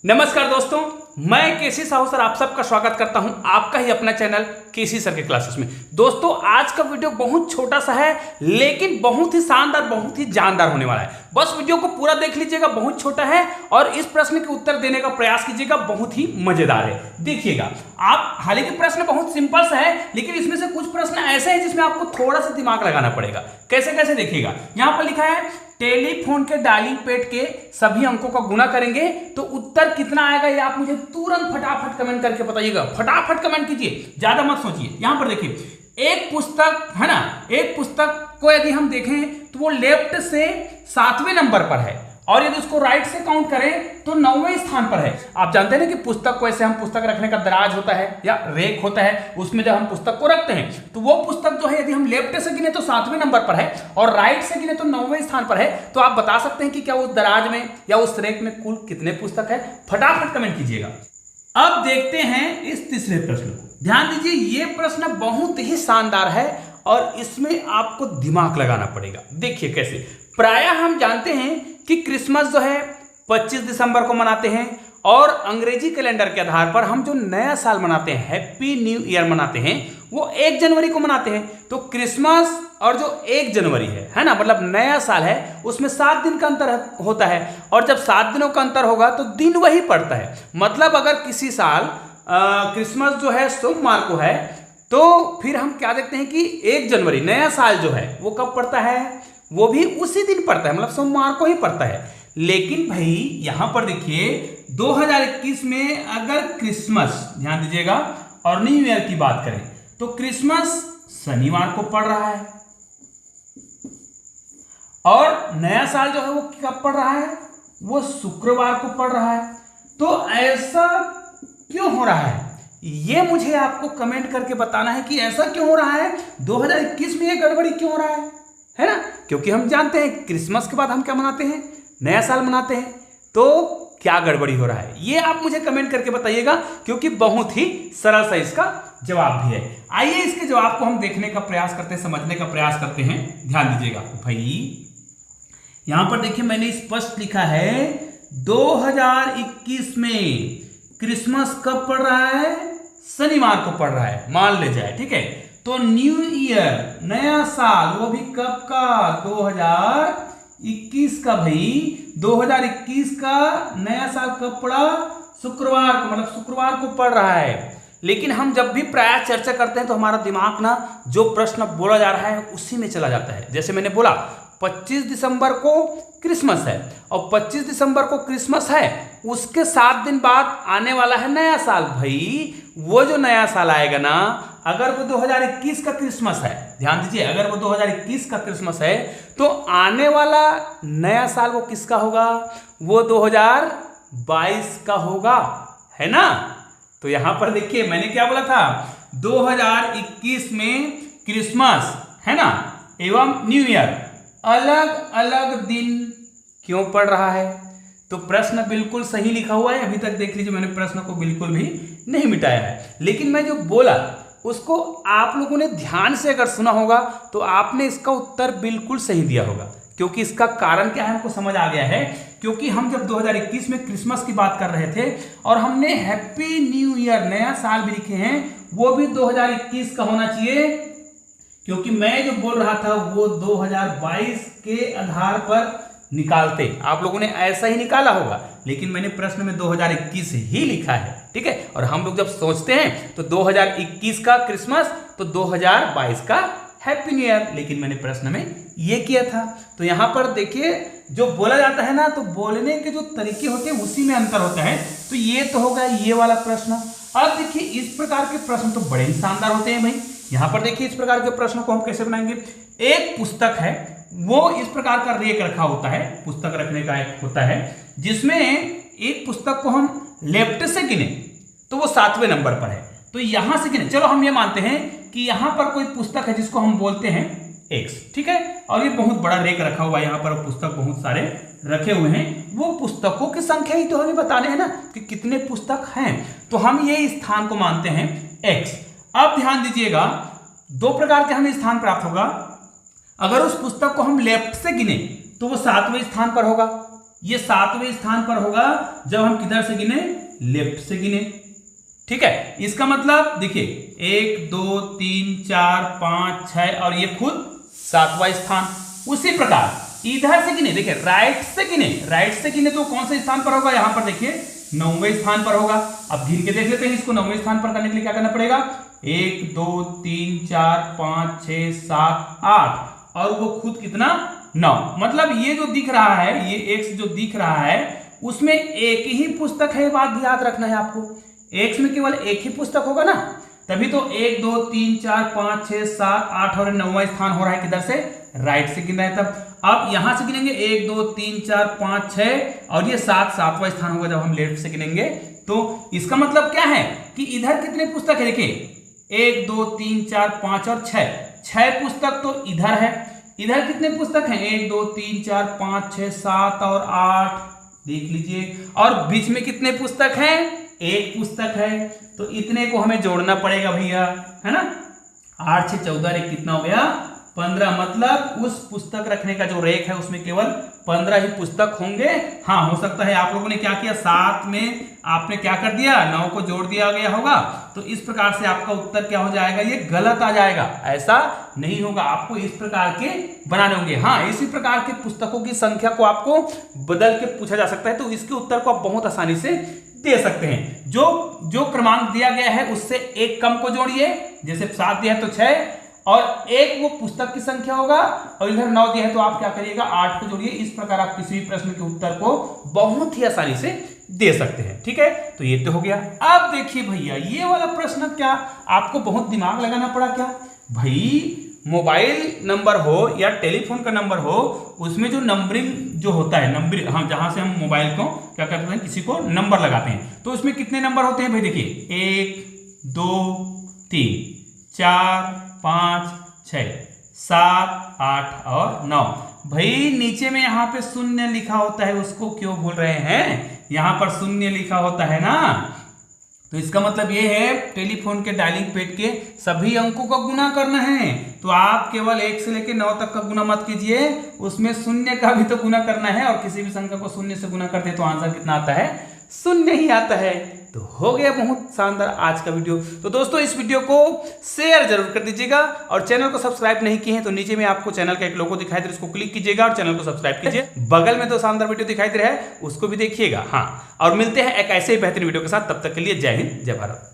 नमस्कार दोस्तों, मैं केसी साहू सर आप सबका स्वागत करता हूं आपका ही अपना चैनल केसी सर के क्लासेस में। दोस्तों आज का वीडियो बहुत छोटा सा है लेकिन बहुत ही शानदार, बहुत ही जानदार होने वाला है। बस वीडियो को पूरा देख लीजिएगा, बहुत छोटा है और इस प्रश्न के उत्तर देने का प्रयास कीजिएगा, बहुत ही मजेदार है। देखिएगा आप, हालांकि प्रश्न बहुत सिंपल सा है लेकिन इसमें से कुछ प्रश्न ऐसे हैं जिसमें आपको थोड़ा सा दिमाग लगाना पड़ेगा। कैसे कैसे देखिएगा, यहां पर लिखा है टेलीफोन के डायलिंग पैड के सभी अंकों का गुणा करेंगे तो उत्तर कितना आएगा, ये आप मुझे तुरंत फटाफट कमेंट करके बताइएगा। फटाफट कमेंट कीजिए, ज्यादा मत सोचिए। यहां पर देखिए एक पुस्तक है ना, एक पुस्तक को यदि हम देखें तो वो लेफ्ट से 7वें नंबर पर है और यदि उसको राइट से काउंट करें तो 9वें स्थान पर है। आप जानते हैं ना कि पुस्तक को ऐसे हम पुस्तक रखने का दराज होता है या रेक होता है, उसमें जब हम पुस्तक को रखते हैं तो वो पुस्तक जो है यदि हम लेफ्ट से गिने तो 7वें नंबर पर है और राइट से गिने तो 9वें स्थान पर है। तो आप बता सकते हैं कि क्या उस दराज में या उस रेक में कुल कितने पुस्तक है। फटाफट कमेंट कीजिएगा। अब देखते हैं इस तीसरे प्रश्न को। ध्यान दीजिए, ये प्रश्न बहुत ही शानदार है और इसमें आपको दिमाग लगाना पड़ेगा। देखिए कैसे, प्रायः हम जानते हैं कि क्रिसमस जो है 25 दिसंबर को मनाते हैं और अंग्रेजी कैलेंडर के आधार पर हम जो नया साल मनाते हैं, हैप्पी न्यू ईयर मनाते हैं, वो 1 जनवरी को मनाते हैं। तो क्रिसमस और जो 1 जनवरी है ना, मतलब नया साल है, उसमें 7 दिन का अंतर होता है और जब 7 दिनों का अंतर होगा तो दिन वही पड़ता है। मतलब अगर किसी साल क्रिसमस जो है सोमवार को है तो फिर हम क्या देखते हैं कि 1 जनवरी नया साल जो है वो कब पड़ता है, वो भी उसी दिन पड़ता है, मतलब सोमवार को ही पड़ता है। लेकिन भाई यहां पर देखिए 2021 में अगर क्रिसमस, ध्यान दीजिएगा, और न्यू ईयर की बात करें तो क्रिसमस शनिवार को पड़ रहा है और नया साल जो है वो कब पड़ रहा है, वो शुक्रवार को पड़ रहा है। तो ऐसा क्यों हो रहा है, ये मुझे आपको कमेंट करके बताना है कि ऐसा क्यों हो रहा है। 2021 में ये गड़बड़ी क्यों हो रहा है ना, क्योंकि हम जानते हैं क्रिसमस के बाद हम क्या मनाते हैं, नया साल मनाते हैं। तो क्या गड़बड़ी हो रहा है, ये आप मुझे कमेंट करके बताइएगा, क्योंकि बहुत ही सरल सा इसका जवाब भी है। आइए इसके जवाब को हम देखने का प्रयास करते हैं, समझने का प्रयास करते हैं। ध्यान दीजिएगा भाई, यहां पर देखिए मैंने स्पष्ट लिखा है 2021 में क्रिसमस कब पड़ रहा है, शनिवार को पड़ रहा है, मान ले जाए, ठीक है। तो न्यू ईयर, नया साल, वो भी कब का, 2021 का। भाई 2021 का नया साल कब पड़ा, शुक्रवार को, मतलब शुक्रवार को पड़ रहा है। लेकिन हम जब भी प्रायः चर्चा करते हैं तो हमारा दिमाग ना जो प्रश्न बोला जा रहा है उसी में चला जाता है। जैसे मैंने बोला 25 दिसंबर को क्रिसमस है और 25 दिसंबर को क्रिसमस है, उसके 7 दिन बाद आने वाला है नया साल। भाई वो जो नया साल आएगा ना, अगर वो 2021 का क्रिसमस है, ध्यान दीजिए, अगर वो 2021 का क्रिसमस है तो आने वाला नया साल वो किसका होगा, वो 2022 का होगा, है ना। तो यहां पर देखिए मैंने क्या बोला था, 2021 में क्रिसमस है ना एवं न्यू ईयर अलग अलग दिन क्यों पड़ रहा है। तो प्रश्न बिल्कुल सही लिखा हुआ है, अभी तक देख लीजिए मैंने प्रश्न को बिल्कुल भी नहीं मिटाया है। लेकिन मैं जो बोला उसको आप लोगों ने ध्यान से अगर सुना होगा तो आपने इसका उत्तर बिल्कुल सही दिया होगा, क्योंकि इसका कारण क्या है हमको समझ आ गया है। क्योंकि हम जब 2021 में क्रिसमस की बात कर रहे थे और हमने हैप्पी न्यू ईयर, नया साल भी लिखे हैं, वो भी 2021 का होना चाहिए, क्योंकि मैं जो बोल रहा था वो 2022 के आधार पर निकालते, आप लोगों ने ऐसा ही निकाला होगा, लेकिन मैंने प्रश्न में 2021 ही लिखा है, ठीक है। और हम लोग जब सोचते हैं तो 2021 का क्रिसमस तो 2022 का हैप्पी न्यू ईयर, लेकिन मैंने प्रश्न में ये किया था। तो यहां पर देखिए जो बोला जाता है ना, तो बोलने के जो तरीके होते हैं उसी में अंतर होता है। तो ये तो होगा ये वाला प्रश्न। अब देखिए इस प्रकार के प्रश्न तो बड़े ही शानदार होते हैं भाई। यहां पर देखिए इस प्रकार के प्रश्न को हम कैसे बनाएंगे। एक पुस्तक है, वो इस प्रकार का रेक रखा होता है, पुस्तक रखने का एक होता है, जिसमें एक पुस्तक को हम लेफ्ट से गिने तो वो 7वें नंबर पर है। तो यहां से गिने, चलो हम ये मानते हैं कि यहां पर कोई पुस्तक है जिसको हम बोलते हैं X, ठीक है, और ये बहुत बड़ा रेक रखा हुआ है, यहाँ पर पुस्तक बहुत सारे रखे हुए हैं। वो पुस्तकों की संख्या ही तो हमें बताने हैं ना कि कितने पुस्तक हैं, तो हम ये स्थान को मानते हैं X। अब ध्यान दीजिएगा, 2 प्रकार के हमें स्थान प्राप्त होगा। अगर उस पुस्तक को हम लेफ्ट से गिने तो वो 7वें स्थान पर होगा, ये 7वें स्थान पर होगा जब हम किधर से गिने, लेफ्ट से गिने। ठीक है, इसका मतलब देखिए 1 2 3 4 5 6 और ये खुद 7वां स्थान। उसी प्रकार इधर से गिने, देखिए राइट से गिने तो कौन से स्थान पर होगा, यहां पर देखिए 9वें स्थान पर होगा। अब गिन के देख लेते हैं इसको। 9वें स्थान पर करने के लिए क्या करना पड़ेगा, 1 2 3 4 5 6 7 8 और वो खुद कितना 9। मतलब ये जो दिख रहा है, ये एक्स जो दिख रहा है उसमें एक ही पुस्तक है, बात याद रखना है आपको। एक्स में केवल एक ही पुस्तक होगा ना, तभी तो 1 2 3 4 5 6 7 8 और 9वां स्थान हो रहा है किधर से, राइट से गिन रहे हैं। तब अब यहां से गिनेंगे 1 2 3 4 5 6 और ये 7वां स्थान होगा जब हम लेफ्ट से गिनेंगे। तो इसका मतलब क्या है कि इधर कितने पुस्तक है, देखिए 1 2 3 4 5 और 6 पुस्तक तो इधर है। इधर कितने पुस्तक हैं, 1 2 3 4 5 6 7 और 8 देख लीजिए। और बीच में कितने पुस्तक हैं, एक पुस्तक है। तो इतने को हमें जोड़ना पड़ेगा भैया, है ना। 8 6 14 एक कितना हो गया, 15। मतलब उस पुस्तक रखने का जो रेक है उसमें केवल 15 ही पुस्तक होंगे। हाँ, हो सकता है आप लोगों ने क्या किया, 7 में आपने क्या कर दिया, 9 को जोड़ दिया गया होगा। तो इस प्रकार से आपका उत्तर क्या हो जाएगा, ये गलत आ जाएगा। ऐसा नहीं होगा, आपको इस प्रकार के बनाने होंगे। हाँ, इसी प्रकार के पुस्तकों की संख्या को आपको बदल के पूछा जा सकता है, तो इसके उत्तर को आप बहुत आसानी से दे सकते हैं। जो क्रमांक दिया गया है उससे एक कम को जोड़िए, जैसे 7 दिया है तो 6 और एक वो पुस्तक की संख्या होगा, और इधर 9 दिया है तो आप क्या करिएगा, 8 को जोड़िए। इस प्रकार आप किसी भी प्रश्न के उत्तर को बहुत ही आसानी से दे सकते हैं। ठीक है, तो ये तो हो गया। अब देखिए भैया, ये वाला प्रश्न क्या आपको बहुत दिमाग लगाना पड़ा क्या भाई। मोबाइल नंबर हो या टेलीफोन का नंबर हो, उसमें जो नंबरिंग जो होता है, नंबर हम जहां से हम मोबाइल को क्या करते हैं, किसी को नंबर लगाते हैं, तो उसमें कितने नंबर होते हैं भाई, देखिए 1 2 3 4 5 6 7 8 और 9। भाई नीचे में यहाँ पे शून्य लिखा होता है, उसको क्यों भूल रहे हैं, यहाँ पर शून्य लिखा होता है ना। तो इसका मतलब ये है टेलीफोन के डायलिंग पैड के सभी अंकों का गुना करना है। तो आप केवल 1 से लेकर 9 तक का गुना मत कीजिए, उसमें शून्य का भी तो गुना करना है, और किसी भी संख्या को शून्य से गुना करते तो आंसर कितना आता है, शून्य ही आता है। तो हो गया बहुत शानदार आज का वीडियो। तो दोस्तों इस वीडियो को शेयर जरूर कर दीजिएगा, और चैनल को सब्सक्राइब नहीं किए हैं तो नीचे में आपको चैनल का एक लोगो दिखाई दे रहा है, उसको क्लिक कीजिएगा और चैनल को सब्सक्राइब कीजिए। बगल में तो शानदार वीडियो दिखाई दे रहा है, उसको भी देखिएगा। हाँ, और मिलते हैं एक ऐसे ही बेहतरीन वीडियो के साथ, तब तक के लिए जय हिंद जय भारत।